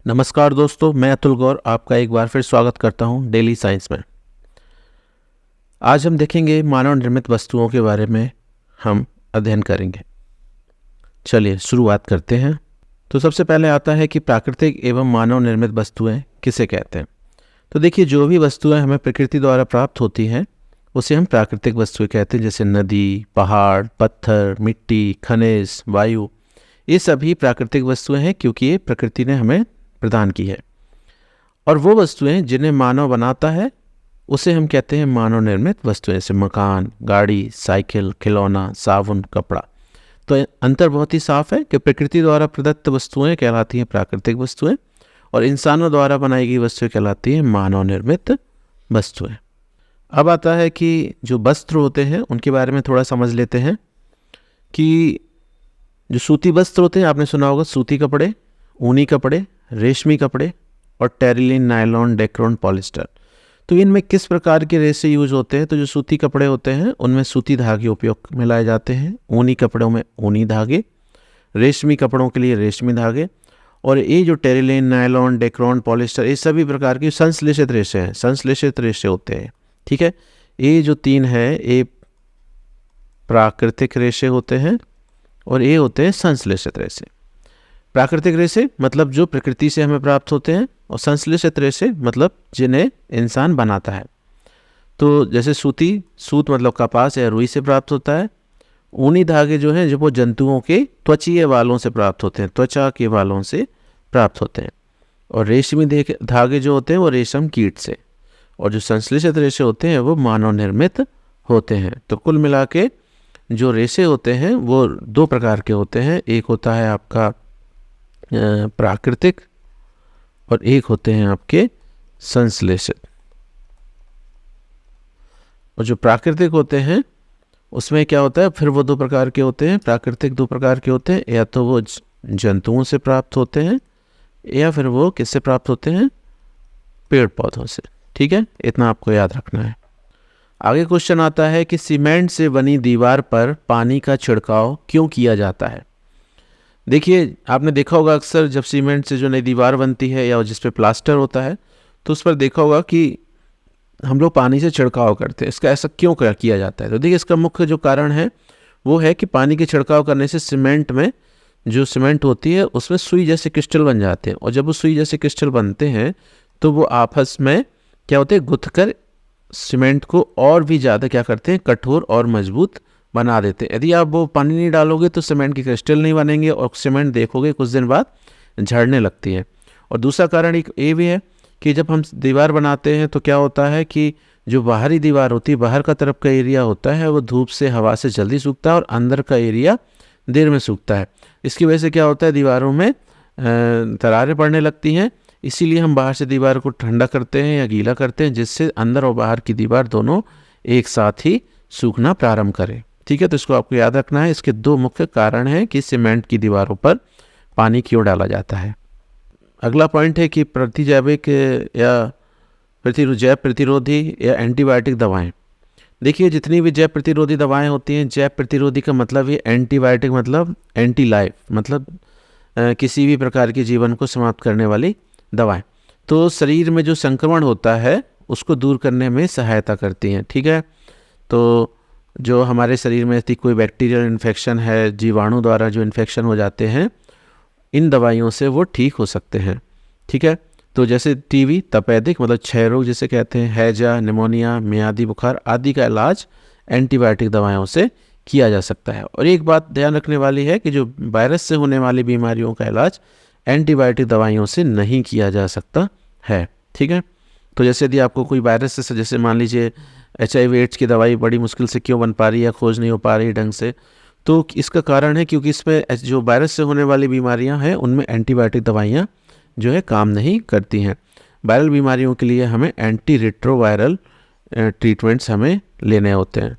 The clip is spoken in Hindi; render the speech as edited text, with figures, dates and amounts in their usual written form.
नमस्कार दोस्तों, मैं अतुल गौर आपका एक बार फिर स्वागत करता हूं डेली साइंस में। आज हम देखेंगे मानव निर्मित वस्तुओं के बारे में हम अध्ययन करेंगे। चलिए शुरुआत करते हैं। तो सबसे पहले आता है कि प्राकृतिक एवं मानव निर्मित वस्तुएं किसे कहते हैं। तो देखिए, जो भी वस्तुएं हमें प्रकृति द्वारा प्राप्त होती हैं उसे हम प्राकृतिक वस्तुएं कहते हैं, जैसे नदी, पहाड़, पत्थर, मिट्टी, खनिज, वायु। ये सभी प्राकृतिक वस्तुएं हैं क्योंकि ये प्रकृति ने हमें प्रदान की है। और वो वस्तुएं जिन्हें मानव बनाता है उसे हम कहते हैं मानव निर्मित वस्तुएं, जैसे मकान, गाड़ी, साइकिल, खिलौना, साबुन, कपड़ा। तो अंतर बहुत ही साफ है कि प्रकृति द्वारा प्रदत्त वस्तुएं कहलाती हैं प्राकृतिक वस्तुएं और इंसानों द्वारा बनाई गई वस्तुएं कहलाती हैं मानव निर्मित वस्तुएं। अब आता है कि जो वस्त्र होते हैं उनके बारे में थोड़ा समझ लेते हैं कि जो सूती वस्त्र होते हैं, आपने सुना होगा सूती कपड़े, ऊनी कपड़े, रेशमी कपड़े और टेरिलिन, नायलॉन, डेक्रोन, पॉलिस्टर। तो इनमें किस प्रकार के रेशे यूज होते हैं? तो जो सूती कपड़े होते हैं उनमें सूती धागे उपयोग में लाए जाते हैं, ऊनी कपड़ों में ऊनी धागे, रेशमी कपड़ों के लिए रेशमी धागे, और ये जो टेरिलिन, नायलॉन, डेक्रोन, पॉलिस्टर, ये सभी प्रकार के संश्लेषित रेशे हैं, संश्लेषित रेशे होते हैं। ठीक है, ये जो तीन है ये प्राकृतिक रेशे होते हैं और ये होते हैं संश्लेषित रेशे। प्राकृतिक रेशे मतलब जो प्रकृति से हमें प्राप्त होते हैं, और संश्लेषित रेशे मतलब जिन्हें इंसान बनाता है। तो जैसे सूत मतलब कपास या रुई से प्राप्त होता है। ऊनी धागे जो हैं जो वो जंतुओं के त्वचीय बालों से प्राप्त होते हैं, त्वचा के बालों से प्राप्त होते हैं। और रेशमी धागे जो होते हैं वो रेशम कीट से। और जो संश्लेषित रेशे होते हैं वो मानव निर्मित होते हैं। तो कुल मिला के जो रेशे होते हैं वो दो प्रकार के होते हैं, एक होता है आपका प्राकृतिक और एक होते हैं आपके संश्लेषित। और जो प्राकृतिक होते हैं उसमें क्या होता है, फिर वो दो प्रकार के होते हैं। प्राकृतिक दो प्रकार के होते हैं, या तो वो जंतुओं से प्राप्त होते हैं या फिर वो किससे प्राप्त होते हैं, पेड़ पौधों से। ठीक है, इतना आपको याद रखना है। आगे क्वेश्चन आता है कि सीमेंट से बनी दीवार पर पानी का छिड़काव क्यों किया जाता है। देखिए, आपने देखा होगा अक्सर जब सीमेंट से जो नई दीवार बनती है या जिस पे प्लास्टर होता है तो उस पर देखा होगा कि हम लोग पानी से छिड़काव करते हैं। इसका ऐसा क्यों किया जाता है? तो देखिए, इसका मुख्य जो कारण है वो है कि पानी के छिड़काव करने से सीमेंट में जो सीमेंट होती है उसमें सुई जैसे क्रिस्टल बन जाते हैं, और जब वो सुई जैसे क्रिस्टल बनते हैं तो वो आपस में क्या होते हैं, गुथ कर सीमेंट को और भी ज़्यादा क्या करते हैं, कठोर और मजबूत बना देते हैं। यदि आप वो पानी नहीं डालोगे तो सीमेंट के क्रिस्टल नहीं बनेंगे और सीमेंट देखोगे कुछ दिन बाद झड़ने लगती है। और दूसरा कारण एक ये भी है कि जब हम दीवार बनाते हैं तो क्या होता है कि जो बाहरी दीवार होती है, बाहर का तरफ का एरिया होता है, वो धूप से, हवा से जल्दी सूखता है और अंदर का एरिया देर में सूखता है। इसकी वजह से क्या होता है, दीवारों में दरारें पड़ने लगती हैं। इसीलिए हम बाहर से दीवार को ठंडा करते हैं या गीला करते हैं, जिससे अंदर और बाहर की दीवार दोनों एक साथ ही सूखना प्रारंभ करें। ठीक है, तो इसको आपको याद रखना है। इसके दो मुख्य कारण हैं कि सीमेंट की दीवारों पर पानी क्यों डाला जाता है। अगला पॉइंट है कि प्रतिजैविक या जैव प्रतिरोधी या एंटीबायोटिक दवाएं। देखिए, जितनी भी जैव प्रतिरोधी दवाएं होती हैं, जैव प्रतिरोधी का मतलब ये एंटीबायोटिक मतलब एंटी लाइफ, मतलब किसी भी प्रकार के जीवन को समाप्त करने वाली दवाएं। तो शरीर में जो संक्रमण होता है उसको दूर करने में सहायता करती हैं। ठीक है, तो जो हमारे शरीर में यदि कोई बैक्टीरियल इन्फेक्शन है, जीवाणु द्वारा जो इन्फेक्शन हो जाते हैं, इन दवाइयों से वो ठीक हो सकते हैं। ठीक है, तो जैसे टीबी, तपेदिक मतलब क्षय रोग जिसे कहते हैं, हैजा, निमोनिया, मियादी बुखार आदि का इलाज एंटीबायोटिक दवाइयों से किया जा सकता है। और एक बात ध्यान रखने वाली है कि जो वायरस से होने वाली बीमारियों का इलाज एंटीबायोटिक दवाइयों से नहीं किया जा सकता है। ठीक है, तो जैसे यदि आपको कोई वायरस से, जैसे मान लीजिए HIV एड्स की दवाई बड़ी मुश्किल से क्यों बन पा रही है, खोज नहीं हो पा रही ढंग से, तो इसका कारण है क्योंकि इसमें जो वायरस से होने वाली बीमारियां हैं उनमें एंटीबायोटिक दवाइयां जो है काम नहीं करती हैं। वायरल बीमारियों के लिए हमें एंटी रिट्रोवायरल ट्रीटमेंट्स हमें लेने होते हैं।